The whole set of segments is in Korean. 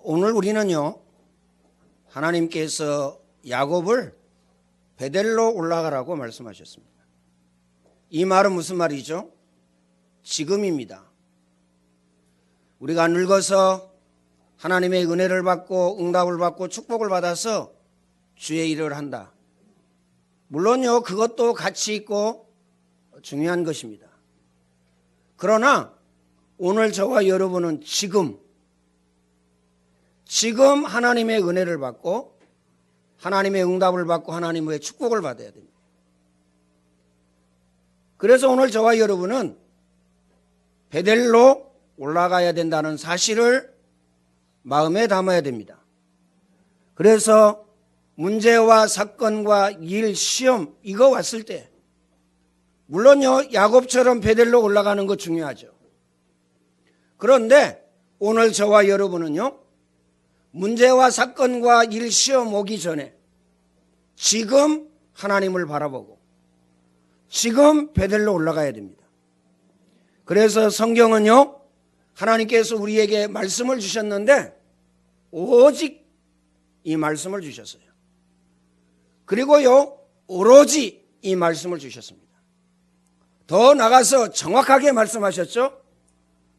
오늘 우리는요, 하나님께서 야곱을 베델로 올라가라고 말씀하셨습니다. 이 말은 무슨 말이죠? 지금입니다. 우리가 늙어서 하나님의 은혜를 받고 응답을 받고 축복을 받아서 주의 일을 한다. 물론요, 그것도 가치 있고 중요한 것입니다. 그러나 오늘 저와 여러분은 지금 하나님의 은혜를 받고 하나님의 응답을 받고 하나님의 축복을 받아야 됩니다. 그래서 오늘 저와 여러분은 베델로 올라가야 된다는 사실을 마음에 담아야 됩니다. 그래서 문제와 사건과 일, 시험 이거 왔을 때 물론요, 야곱처럼 베델로 올라가는 거 중요하죠. 그런데 오늘 저와 여러분은요, 문제와 사건과 일, 시험 오기 전에 지금 하나님을 바라보고 지금 베델로 올라가야 됩니다. 그래서 성경은요, 하나님께서 우리에게 말씀을 주셨는데 오직 이 말씀을 주셨어요. 그리고요, 오로지 이 말씀을 주셨습니다. 더 나가서 정확하게 말씀하셨죠.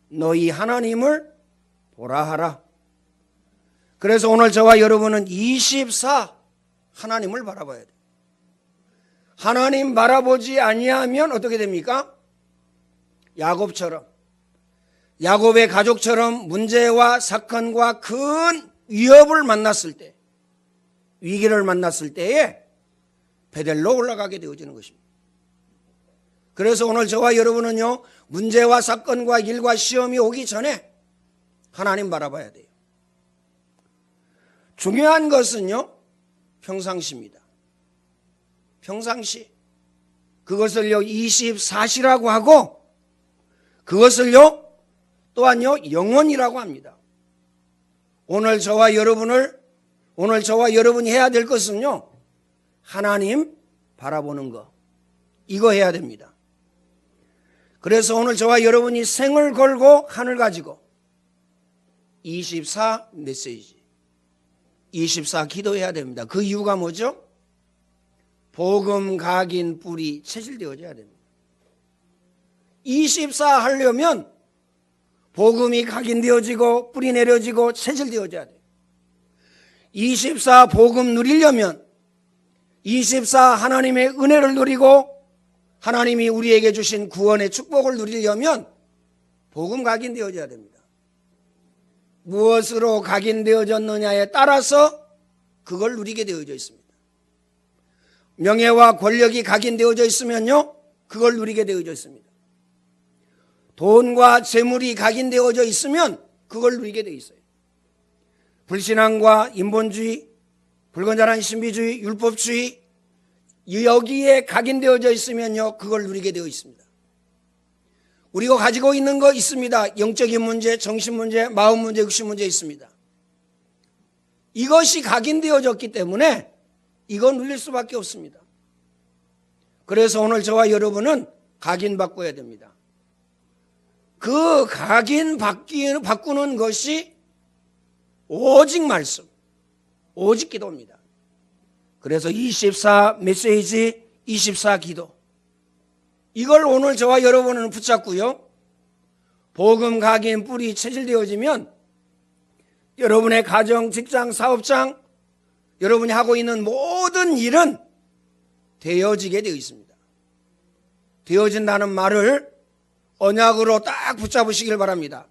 너희 하나님을 보라 하라. 그래서 오늘 저와 여러분은 24 하나님을 바라봐야 돼요. 하나님 바라보지 아니하면 어떻게 됩니까? 야곱처럼, 야곱의 가족처럼 문제와 사건과 큰 위협을 만났을 때, 위기를 만났을 때에 베델로 올라가게 되어지는 것입니다. 그래서 오늘 저와 여러분은요, 문제와 사건과 일과 시험이 오기 전에 하나님 바라봐야 돼요. 중요한 것은요, 평상시입니다. 평상시. 그것을요, 24시라고 하고, 그것을요, 또한요, 영원이라고 합니다. 오늘 저와 여러분이 해야 될 것은요, 하나님 바라보는 거. 이거 해야 됩니다. 그래서 오늘 저와 여러분이 생을 걸고 하늘 가지고 24 메시지, 24 기도해야 됩니다. 그 이유가 뭐죠? 복음 각인 뿌리 체질되어져야 됩니다. 24 하려면 복음이 각인되어지고 뿌리 내려지고 체질되어져야 돼요. 24 복음 누리려면 24 하나님의 은혜를 누리고 하나님이 우리에게 주신 구원의 축복을 누리려면 복음 각인되어져야 됩니다. 무엇으로 각인되어졌느냐에 따라서 그걸 누리게 되어져 있습니다. 명예와 권력이 각인되어져 있으면요, 그걸 누리게 되어져 있습니다. 돈과 재물이 각인되어져 있으면 그걸 누리게 되어 있어요. 불신앙과 인본주의, 불건전한 신비주의, 율법주의 여기에 각인되어져 있으면요, 그걸 누리게 되어 있습니다. 우리가 가지고 있는 거 있습니다. 영적인 문제, 정신 문제, 마음 문제, 육신 문제 있습니다. 이것이 각인되어졌기 때문에 이거 누릴 수밖에 없습니다. 그래서 오늘 저와 여러분은 각인바꿔야 됩니다. 그 각인 바꾸는 것이 오직 말씀, 오직 기도입니다. 그래서 24 메시지, 24 기도. 이걸 오늘 저와 여러분은 붙잡고요, 복음 각인 뿌리 체질되어지면 여러분의 가정, 직장, 사업장, 여러분이 하고 있는 모든 일은 되어지게 되어 있습니다. 되어진다는 말을 언약으로 딱 붙잡으시길 바랍니다.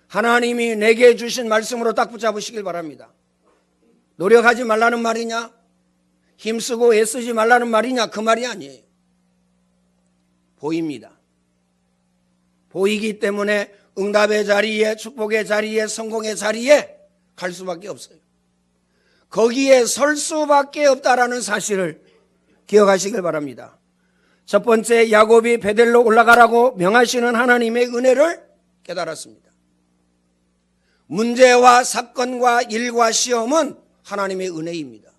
하나님이 내게 주신 말씀으로 딱 붙잡으시길 바랍니다. 노력하지 말라는 말이냐? 힘쓰고 애쓰지 말라는 말이냐? 그 말이 아니에요. 보입니다. 보이기 때문에 응답의 자리에, 축복의 자리에, 성공의 자리에 갈 수밖에 없어요. 거기에 설 수밖에 없다라는 사실을 기억하시길 바랍니다. 첫 번째, 야곱이 베델로 올라가라고 명하시는 하나님의 은혜를 깨달았습니다. 문제와 사건과 일과 시험은 하나님의 은혜입니다.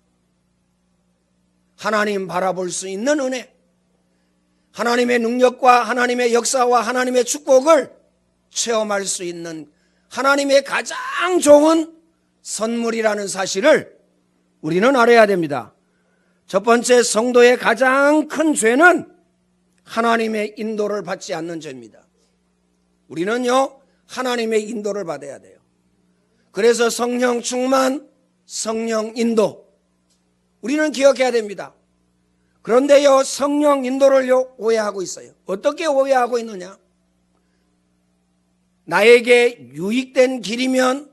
하나님 바라볼 수 있는 은혜, 하나님의 능력과 하나님의 역사와 하나님의 축복을 체험할 수 있는 하나님의 가장 좋은 선물이라는 사실을 우리는 알아야 됩니다. 첫 번째, 성도의 가장 큰 죄는 하나님의 인도를 받지 않는 죄입니다. 우리는요, 하나님의 인도를 받아야 돼요. 그래서 성령 충만, 성령 인도, 우리는 기억해야 됩니다. 그런데요, 성령 인도를요, 오해하고 있어요. 어떻게 오해하고 있느냐? 나에게 유익된 길이면,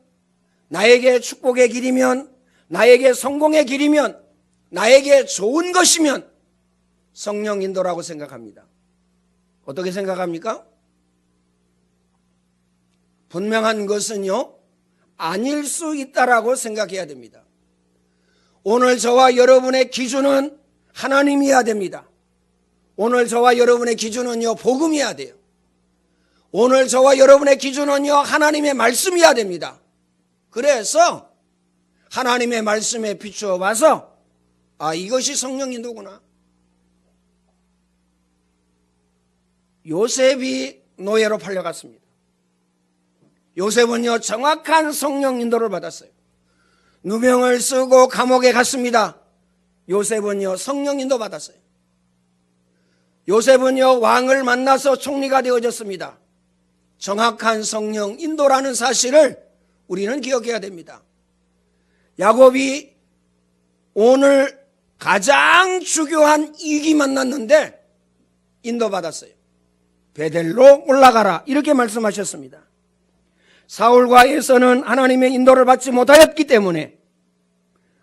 나에게 축복의 길이면, 나에게 성공의 길이면, 나에게 좋은 것이면 성령 인도라고 생각합니다. 어떻게 생각합니까? 분명한 것은요, 아닐 수 있다라고 생각해야 됩니다. 오늘 저와 여러분의 기준은 하나님이어야 됩니다. 오늘 저와 여러분의 기준은요, 복음이어야 돼요. 오늘 저와 여러분의 기준은요, 하나님의 말씀이어야 됩니다. 그래서 하나님의 말씀에 비추어 봐서 이것이 성령 인도구나. 요셉이 노예로 팔려갔습니다. 요셉은요, 정확한 성령 인도를 받았어요. 누명을 쓰고 감옥에 갔습니다. 요셉은요, 성령 인도 받았어요. 요셉은요, 왕을 만나서 총리가 되어졌습니다. 정확한 성령 인도라는 사실을 우리는 기억해야 됩니다. 야곱이 오늘 가장 중요한 이익이 만났는데 인도받았어요. 베델로 올라가라, 이렇게 말씀하셨습니다. 사울과 에서는 하나님의 인도를 받지 못하였기 때문에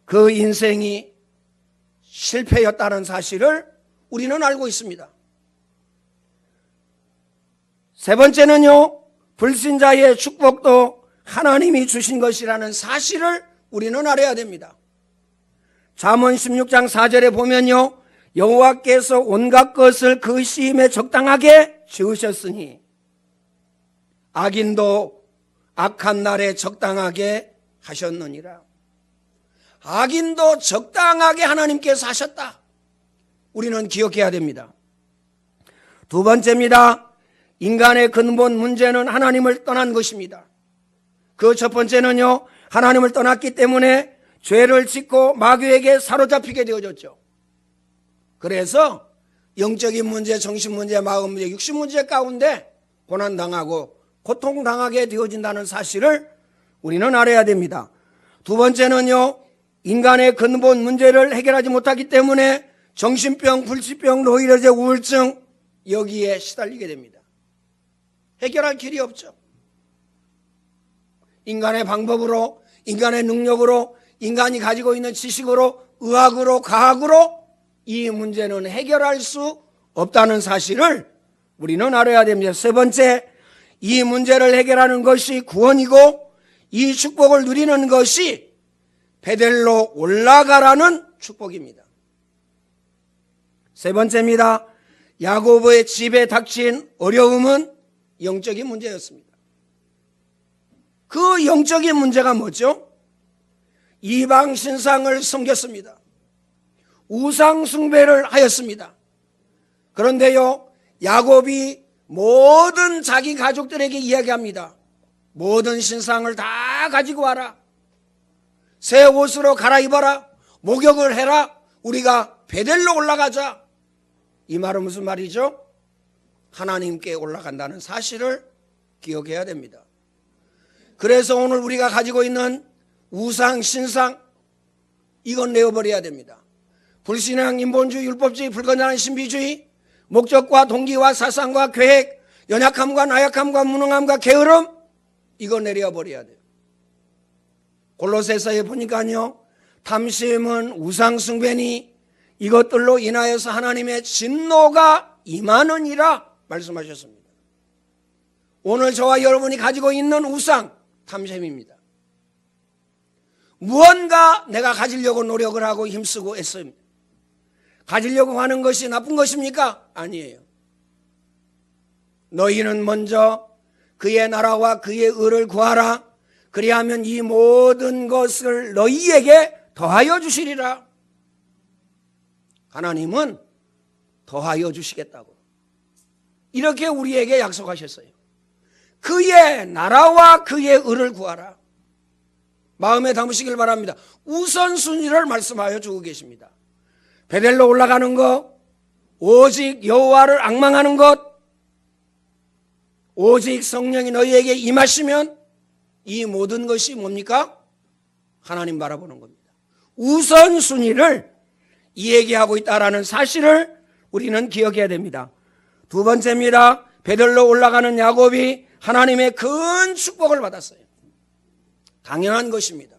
그 인생이 실패였다는 사실을 우리는 알고 있습니다. 세 번째는요, 불신자의 축복도 하나님이 주신 것이라는 사실을 우리는 알아야 됩니다. 잠언 16장 4절에 보면요, 여호와께서 온갖 것을 그 시임에 적당하게 지으셨으니 악인도 악한 날에 적당하게 하셨느니라. 악인도 적당하게 하나님께서 하셨다. 우리는 기억해야 됩니다. 두 번째입니다. 인간의 근본 문제는 하나님을 떠난 것입니다. 그 첫 번째는요, 하나님을 떠났기 때문에 죄를 짓고 마귀에게 사로잡히게 되어졌죠. 그래서 영적인 문제, 정신 문제, 마음 문제, 육신 문제 가운데 고난당하고 고통당하게 되어진다는 사실을 우리는 알아야 됩니다. 두 번째는요, 인간의 근본 문제를 해결하지 못하기 때문에 정신병, 불치병, 노이로제, 우울증, 여기에 시달리게 됩니다. 해결할 길이 없죠. 인간의 방법으로, 인간의 능력으로, 인간이 가지고 있는 지식으로, 의학으로, 과학으로 이 문제는 해결할 수 없다는 사실을 우리는 알아야 됩니다. 세 번째, 이 문제를 해결하는 것이 구원이고 이 축복을 누리는 것이 베델로 올라가라는 축복입니다. 세 번째입니다. 야고보의 집에 닥친 어려움은 영적인 문제였습니다. 그 영적인 문제가 뭐죠? 이방 신상을 섬겼습니다. 우상 숭배를 하였습니다. 그런데요, 야곱이 모든 자기 가족들에게 이야기합니다. 모든 신상을 다 가지고 와라. 새 옷으로 갈아입어라. 목욕을 해라. 우리가 베델로 올라가자. 이 말은 무슨 말이죠? 하나님께 올라간다는 사실을 기억해야 됩니다. 그래서 오늘 우리가 가지고 있는 우상, 신상, 이건 내어버려야 됩니다. 불신앙, 인본주의, 율법주의, 불건전한 신비주의, 목적과 동기와 사상과 계획, 연약함과 나약함과 무능함과 게으름, 이거 내려버려야 돼요. 골로새서에 보니까요, 탐심은 우상숭배니 이것들로 인하여서 하나님의 진노가 임하느니라 말씀하셨습니다. 오늘 저와 여러분이 가지고 있는 우상, 탐심입니다. 무언가 내가 가지려고 노력을 하고 힘쓰고 애씁니다. 가지려고 하는 것이 나쁜 것입니까? 아니에요. 너희는 먼저 그의 나라와 그의 의를 구하라. 그리하면 이 모든 것을 너희에게 더하여 주시리라. 하나님은 더하여 주시겠다고 이렇게 우리에게 약속하셨어요. 그의 나라와 그의 의를 구하라. 마음에 담으시길 바랍니다. 우선순위를 말씀하여 주고 계십니다. 베델로 올라가는 것, 오직 여호와를 앙망하는 것, 오직 성령이 너희에게 임하시면 이 모든 것이 뭡니까? 하나님 바라보는 겁니다. 우선순위를 이야기하고 있다는 사실을 우리는 기억해야 됩니다. 두 번째입니다. 베델로 올라가는 야곱이 하나님의 큰 축복을 받았어요. 당연한 것입니다.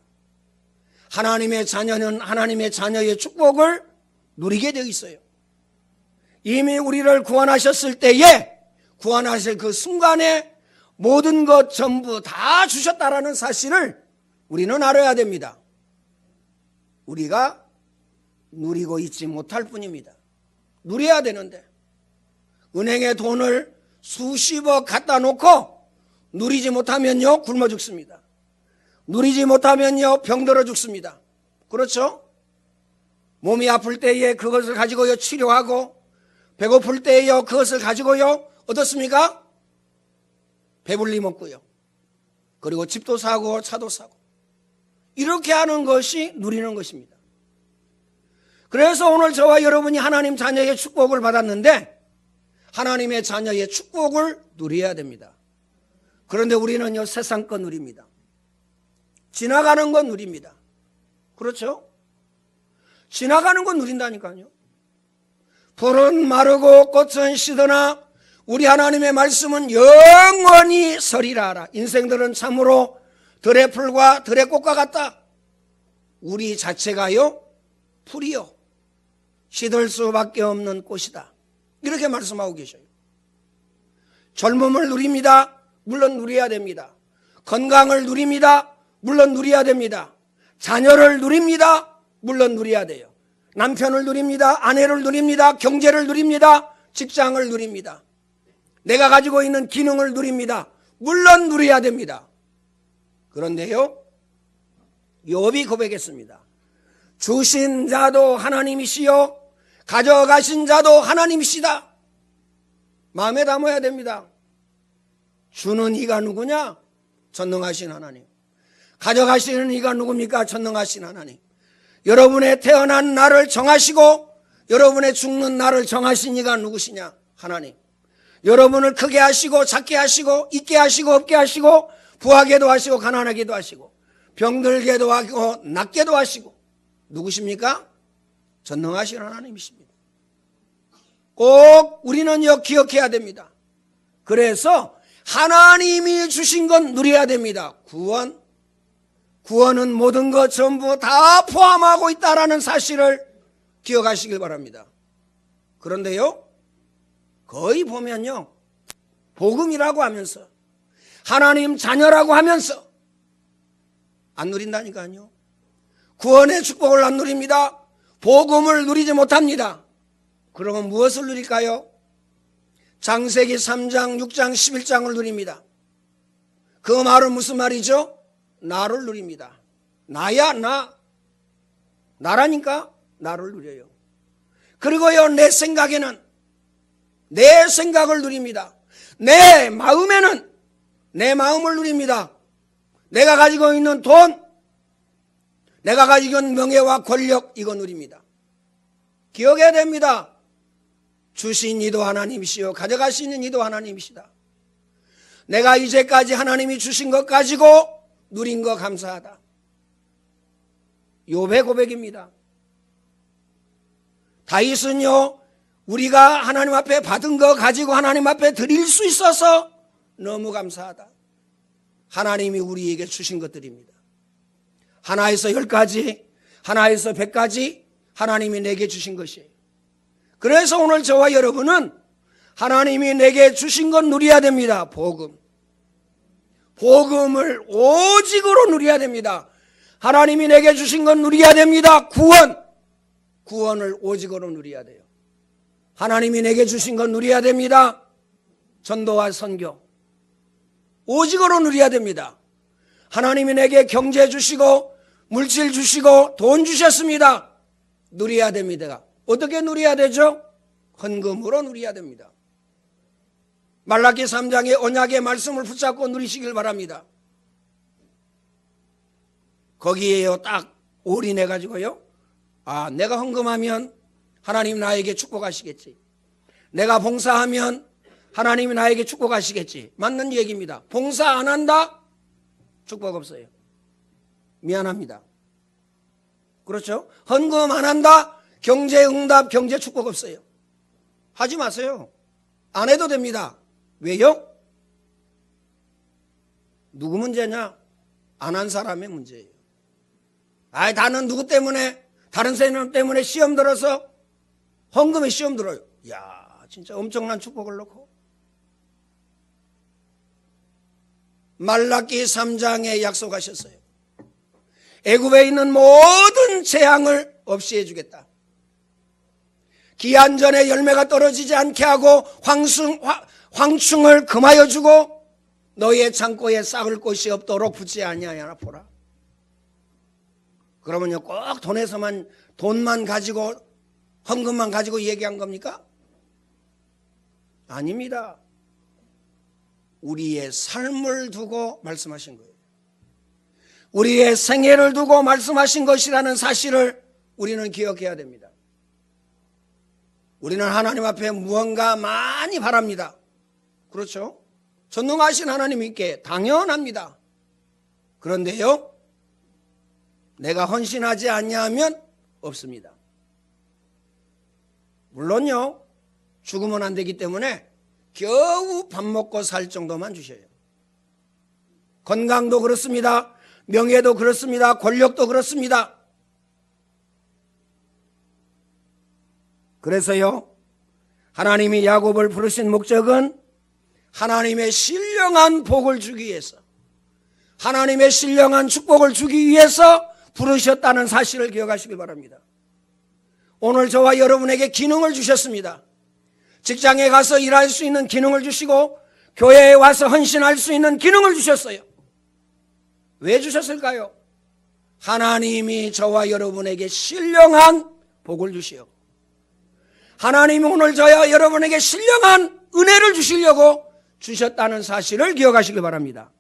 하나님의 자녀는 하나님의 자녀의 축복을 누리게 되어 있어요. 이미 우리를 구원하셨을 때에 구원하실 그 순간에 모든 것 전부 다 주셨다라는 사실을 우리는 알아야 됩니다. 우리가 누리고 있지 못할 뿐입니다. 누려야 되는데 은행에 돈을 수십억 갖다 놓고 누리지 못하면요 굶어 죽습니다. 누리지 못하면요 병들어 죽습니다. 그렇죠? 몸이 아플 때에 그것을 가지고요 치료하고 배고플 때에요 그것을 가지고요 어떻습니까? 배불리 먹고요. 그리고 집도 사고 차도 사고 이렇게 하는 것이 누리는 것입니다. 그래서 오늘 저와 여러분이 하나님 자녀의 축복을 받았는데 하나님의 자녀의 축복을 누려야 됩니다. 그런데 우리는요 세상 거 누립니다. 지나가는 건 누립니다. 그렇죠? 지나가는 건 누린다니까요. 풀은 마르고 꽃은 시드나 우리 하나님의 말씀은 영원히 서리라 하라. 인생들은 참으로 들의 풀과 들의 꽃과 같다. 우리 자체가요 풀이요 시들 수밖에 없는 꽃이다. 이렇게 말씀하고 계셔요. 젊음을 누립니다. 물론 누려야 됩니다. 건강을 누립니다. 물론 누려야 됩니다. 자녀를 누립니다. 물론 누려야 돼요. 남편을 누립니다. 아내를 누립니다. 경제를 누립니다. 직장을 누립니다. 내가 가지고 있는 기능을 누립니다. 물론 누려야 됩니다. 그런데요 욥이 고백했습니다. 주신 자도 하나님이시요 가져가신 자도 하나님이시다. 마음에 담아야 됩니다. 주는 이가 누구냐? 전능하신 하나님. 가져가시는 이가 누굽니까? 전능하신 하나님. 여러분의 태어난 날을 정하시고 여러분의 죽는 날을 정하신 이가 누구시냐? 하나님. 여러분을 크게 하시고 작게 하시고 있게 하시고 없게 하시고 부하게도 하시고 가난하게도 하시고 병들게도 하고 낫게도 하시고 누구십니까? 전능하신 하나님이십니다. 꼭 우리는요 기억해야 됩니다. 그래서 하나님이 주신 건 누려야 됩니다. 구원은 모든 것 전부 다 포함하고 있다라는 사실을 기억하시길 바랍니다. 그런데요 거의 보면요 복음이라고 하면서 하나님 자녀라고 하면서 안 누린다니까요. 구원의 축복을 안 누립니다. 복음을 누리지 못합니다. 그러면 무엇을 누릴까요? 창세기 3장, 6장, 11장을 누립니다. 그 말은 무슨 말이죠? 나를 누립니다. 나야 나. 나라니까 나를 누려요. 그리고요 내 생각에는 내 생각을 누립니다. 내 마음에는 내 마음을 누립니다. 내가 가지고 있는 돈, 내가 가지고 있는 명예와 권력 이거 누립니다. 기억해야 됩니다. 주신 이도 하나님이시요 가져가시는 이도 하나님이시다. 내가 이제까지 하나님이 주신 것 가지고 누린 거 감사하다. 욥의 고백입니다. 다윗은요 우리가 하나님 앞에 받은 거 가지고 하나님 앞에 드릴 수 있어서 너무 감사하다. 하나님이 우리에게 주신 것들입니다. 하나에서 10가지, 하나에서 100가지 하나님이 내게 주신 것이에요. 그래서 오늘 저와 여러분은 하나님이 내게 주신 건 누려야 됩니다. 복음을 오직으로 누려야 됩니다. 하나님이 내게 주신 건 누려야 됩니다. 구원을 오직으로 누려야 돼요. 하나님이 내게 주신 건 누려야 됩니다. 전도와 선교 오직으로 누려야 됩니다. 하나님이 내게 경제 주시고 물질 주시고 돈 주셨습니다. 누려야 됩니다. 어떻게 누려야 되죠? 헌금으로 누려야 됩니다. 말라기 3장의 언약의 말씀을 붙잡고 누리시길 바랍니다. 거기에요 딱 올인해 가지고요, 아, 내가 헌금하면 하나님 나에게 축복하시겠지, 내가 봉사하면 하나님이 나에게 축복하시겠지. 맞는 얘기입니다. 봉사 안 한다? 축복 없어요. 미안합니다. 그렇죠? 헌금 안 한다? 경제응답, 경제 축복 없어요. 하지 마세요. 안 해도 됩니다. 왜요? 누구 문제냐? 안 한 사람의 문제예요. 아이, 나는 누구 때문에, 다른 사람 때문에 시험 들어서 헌금에 시험 들어요. 야, 진짜 엄청난 축복을 놓고. 말라기 3장에 약속하셨어요. 애굽에 있는 모든 재앙을 없이 해주겠다. 기한 전에 열매가 떨어지지 않게 하고 황충을 금하여 주고 너희의 창고에 싹을 곳이 없도록 붙지 아니하여라 보라. 그러면요 꼭 돈만 가지고 헌금만 가지고 얘기한 겁니까? 아닙니다. 우리의 삶을 두고 말씀하신 거예요. 우리의 생애를 두고 말씀하신 것이라는 사실을 우리는 기억해야 됩니다. 우리는 하나님 앞에 무언가 많이 바랍니다. 그렇죠? 전능하신 하나님께 당연합니다. 그런데요, 내가 헌신하지 않냐면 없습니다. 물론요, 죽으면 안 되기 때문에 겨우 밥 먹고 살 정도만 주셔요. 건강도 그렇습니다. 명예도 그렇습니다. 권력도 그렇습니다. 그래서요, 하나님이 야곱을 부르신 목적은 하나님의 신령한 복을 주기 위해서, 하나님의 신령한 축복을 주기 위해서 부르셨다는 사실을 기억하시길 바랍니다. 오늘 저와 여러분에게 기능을 주셨습니다. 직장에 가서 일할 수 있는 기능을 주시고 교회에 와서 헌신할 수 있는 기능을 주셨어요. 왜 주셨을까요? 하나님이 저와 여러분에게 신령한 복을 주시오. 하나님이 오늘 저와 여러분에게 신령한 은혜를 주시려고 주셨다는 사실을 기억하시기 바랍니다.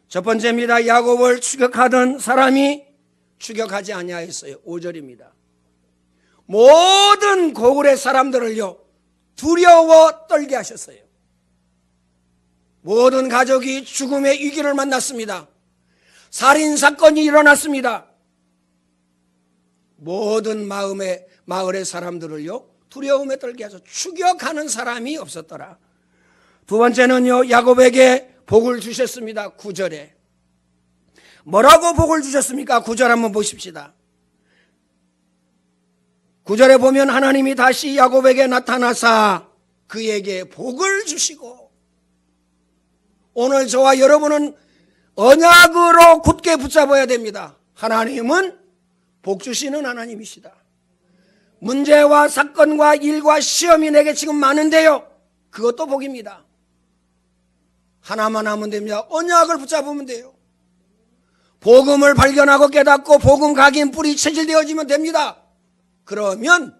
첫 번째입니다. 야곱을 추격하던 사람이 추격하지 아니하였어요. 5절입니다. 모든 고을의 사람들을요 두려워 떨게 하셨어요. 모든 가족이 죽음의 위기를 만났습니다. 살인사건이 일어났습니다. 모든 마을의 사람들을요 두려움에 떨게 하셔서 추격하는 사람이 없었더라. 두 번째는요, 야곱에게 복을 주셨습니다. 9절에 뭐라고 복을 주셨습니까? 9절 한번 보십시다. 9절에 보면 하나님이 다시 야곱에게 나타나사 그에게 복을 주시고, 오늘 저와 여러분은 언약으로 굳게 붙잡아야 됩니다. 하나님은 복 주시는 하나님이시다. 문제와 사건과 일과 시험이 내게 지금 많은데요, 그것도 복입니다. 하나만 하면 됩니다. 언약을 붙잡으면 돼요. 복음을 발견하고 깨닫고 복음 각인 뿌리 체질되어지면 됩니다. 그러면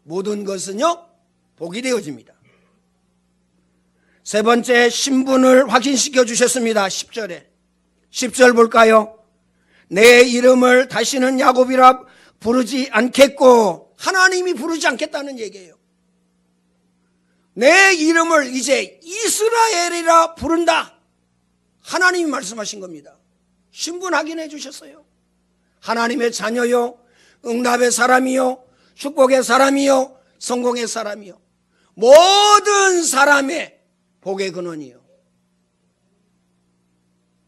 모든 것은요 복이 되어집니다. 세 번째, 신분을 확인시켜 주셨습니다. 10절에 10절 볼까요? 내 이름을 다시는 야곱이라 부르지 않겠고, 하나님이 부르지 않겠다는 얘기예요. 내 이름을 이제 이스라엘이라 부른다. 하나님이 말씀하신 겁니다. 신분 확인해 주셨어요. 하나님의 자녀요, 응답의 사람이요, 축복의 사람이요, 성공의 사람이요, 모든 사람의 복의 근원이요.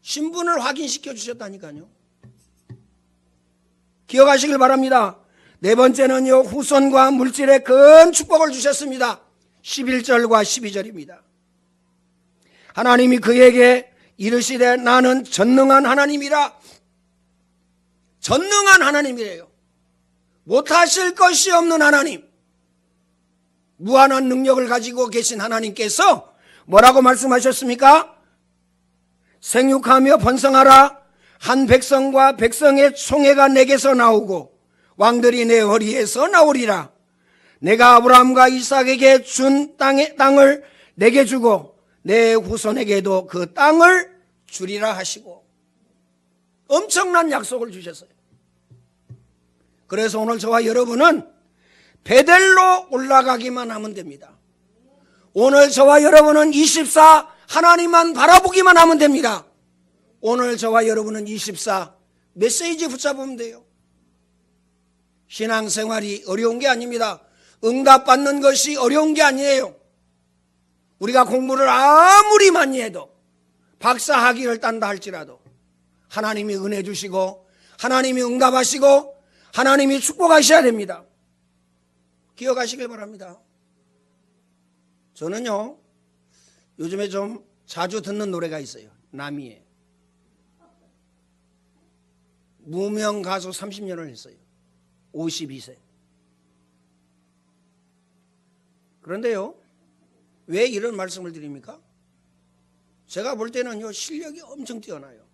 신분을 확인시켜 주셨다니까요. 기억하시길 바랍니다. 네 번째는요, 후손과 물질의 큰 축복을 주셨습니다. 11절과 12절입니다. 하나님이 그에게 이르시되 나는 전능한 하나님이라. 전능한 하나님이래요. 못하실 것이 없는 하나님, 무한한 능력을 가지고 계신 하나님께서 뭐라고 말씀하셨습니까? 생육하며 번성하라. 한 백성과 백성의 총회가 내게서 나오고 왕들이 내 허리에서 나오리라. 내가 아브라함과 이삭에게 준 땅을 내게 주고 내 후손에게도 그 땅을 주리라 하시고, 엄청난 약속을 주셨어요. 그래서 오늘 저와 여러분은 베델로 올라가기만 하면 됩니다. 오늘 저와 여러분은 24 하나님만 바라보기만 하면 됩니다. 오늘 저와 여러분은 24 메시지 붙잡으면 돼요. 신앙생활이 어려운 게 아닙니다. 응답받는 것이 어려운 게 아니에요. 우리가 공부를 아무리 많이 해도 박사 학위를 딴다 할지라도 하나님이 은혜 주시고 하나님이 응답하시고 하나님이 축복하셔야 됩니다. 기억하시길 바랍니다. 저는요 요즘에 좀 자주 듣는 노래가 있어요. 남이의 무명 가수 30년을 했어요. 52세. 그런데요 왜 이런 말씀을 드립니까? 제가 볼 때는요 실력이 엄청 뛰어나요.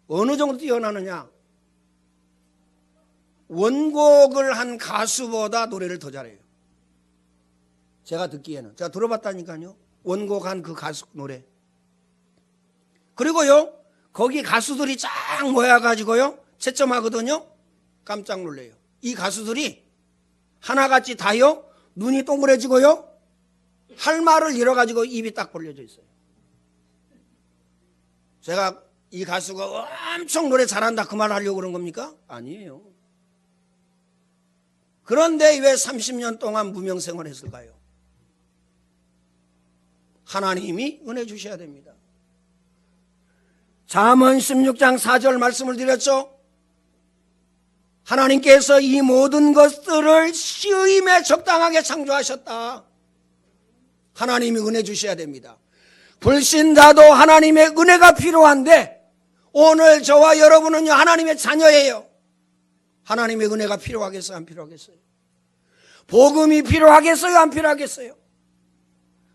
어느 정도 뛰어나느냐? 원곡을 한 가수보다 노래를 더 잘해요. 제가 듣기에는. 제가 들어봤다니까요. 원곡 한 그 가수 노래. 그리고요 거기 가수들이 쫙 모여가지고요 채점하거든요. 깜짝 놀래요. 이 가수들이 하나같이 다요 눈이 동그래지고요 할 말을 잃어가지고 입이 딱 벌려져 있어요. 제가 이 가수가 엄청 노래 잘한다 그 말 하려고 그런 겁니까? 아니에요. 그런데 왜 30년 동안 무명생활을 했을까요? 하나님이 은혜 주셔야 됩니다. 잠언 16장 4절 말씀을 드렸죠. 하나님께서 이 모든 것들을 시임에 적당하게 창조하셨다. 하나님이 은혜 주셔야 됩니다. 불신자도 하나님의 은혜가 필요한데 오늘 저와 여러분은요 하나님의 자녀예요. 하나님의 은혜가 필요하겠어요? 안 필요하겠어요? 복음이 필요하겠어요? 안 필요하겠어요?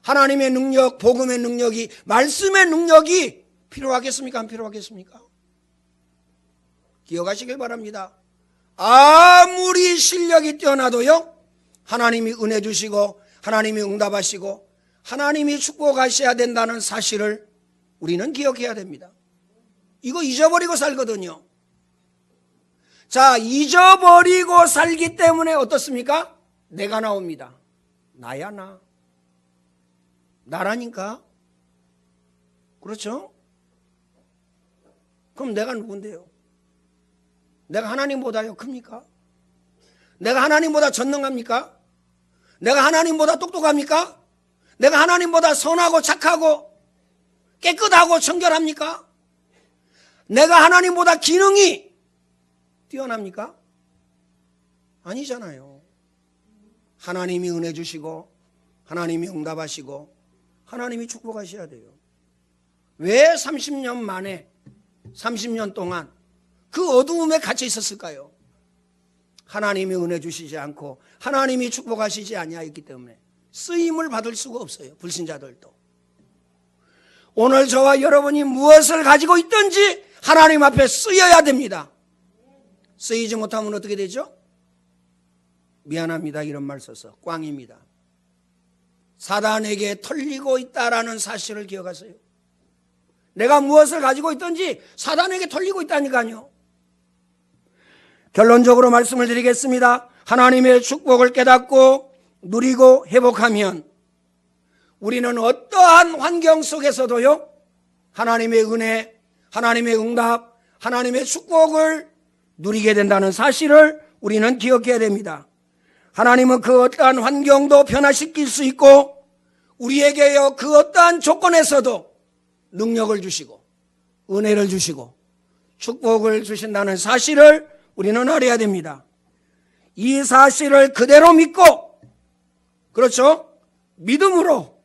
하나님의 능력, 복음의 능력이, 말씀의 능력이 필요하겠습니까? 안 필요하겠습니까? 기억하시길 바랍니다. 아무리 실력이 뛰어나도요 하나님이 은혜 주시고 하나님이 응답하시고 하나님이 축복하셔야 된다는 사실을 우리는 기억해야 됩니다. 이거 잊어버리고 살거든요. 자, 잊어버리고 살기 때문에 어떻습니까? 내가 나옵니다. 나야 나. 나라니까. 그렇죠? 그럼 내가 누군데요? 내가 하나님보다요 큽니까? 내가 하나님보다 전능합니까? 내가 하나님보다 똑똑합니까? 내가 하나님보다 선하고 착하고 깨끗하고 청결합니까? 내가 하나님보다 기능이 뛰어납니까? 아니잖아요. 하나님이 은혜 주시고 하나님이 응답하시고 하나님이 축복하셔야 돼요. 왜 30년 만에 30년 동안 그 어두움에 갇혀 있었을까요? 하나님이 은혜 주시지 않고 하나님이 축복하시지 아니하였기 때문에 쓰임을 받을 수가 없어요. 불신자들도. 오늘 저와 여러분이 무엇을 가지고 있든지 하나님 앞에 쓰여야 됩니다. 쓰이지 못하면 어떻게 되죠? 미안합니다 이런 말 써서 꽝입니다. 사단에게 털리고 있다라는 사실을 기억하세요. 내가 무엇을 가지고 있든지 사단에게 털리고 있다니까요. 결론적으로 말씀을 드리겠습니다. 하나님의 축복을 깨닫고 누리고 회복하면 우리는 어떠한 환경 속에서도요 하나님의 은혜, 하나님의 응답, 하나님의 축복을 누리게 된다는 사실을 우리는 기억해야 됩니다. 하나님은 그 어떠한 환경도 변화시킬 수 있고 우리에게요 그 어떠한 조건에서도 능력을 주시고 은혜를 주시고 축복을 주신다는 사실을 우리는 알아야 됩니다. 이 사실을 그대로 믿고 그렇죠? 믿음으로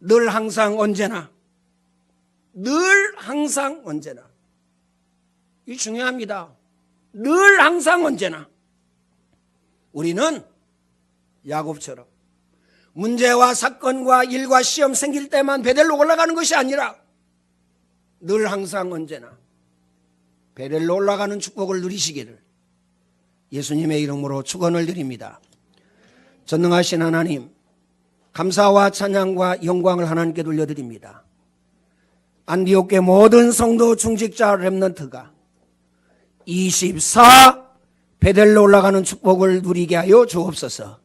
늘 항상 언제나 이 중요합니다. 늘 항상 언제나 우리는 야곱처럼 문제와 사건과 일과 시험 생길 때만 베델로 올라가는 것이 아니라 늘 항상 언제나 베델로 올라가는 축복을 누리시기를 예수님의 이름으로 축원을 드립니다. 전능하신 하나님, 감사와 찬양과 영광을 하나님께 돌려드립니다. 안디옥교회 모든 성도 중직자 렘넌트가 24 베델로 올라가는 축복을 누리게 하여 주옵소서.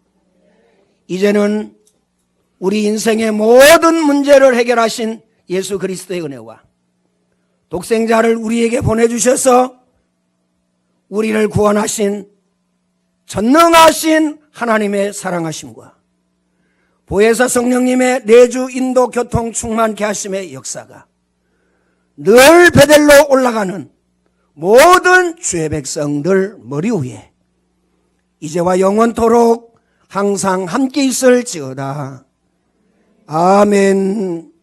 이제는 우리 인생의 모든 문제를 해결하신 예수 그리스도의 은혜와 독생자를 우리에게 보내주셔서 우리를 구원하신 전능하신 하나님의 사랑하심과 보혜사 성령님의 내주 인도 교통 충만케 하심의 역사가 늘 베델로 올라가는 모든 주의 백성들 머리 위에 이제와 영원토록 항상 함께 있을지어다. 아멘.